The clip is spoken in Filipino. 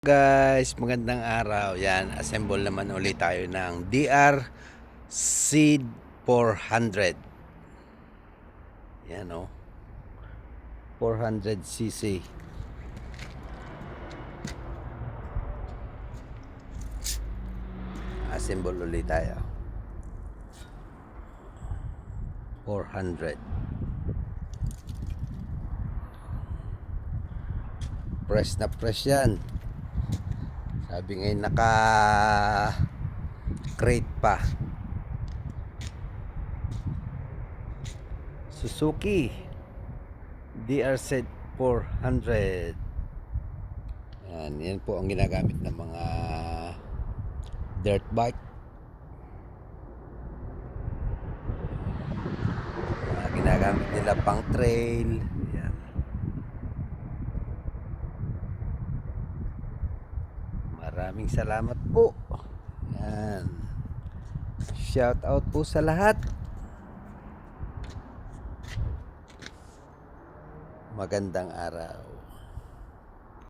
Guys, magandang araw. Yan, assemble naman ulit tayo ng DR Seed 400. Yan o. 400cc. Assemble ulit tayo. 400. Press na press yan. Sabi ngayon naka crate pa. Suzuki DRZ 400. Yan po ang ginagamit ng mga dirt bike. Ginagamit nila pang trail. Yan. Maraming salamat po. Yan. Shout out po sa lahat. Magandang araw.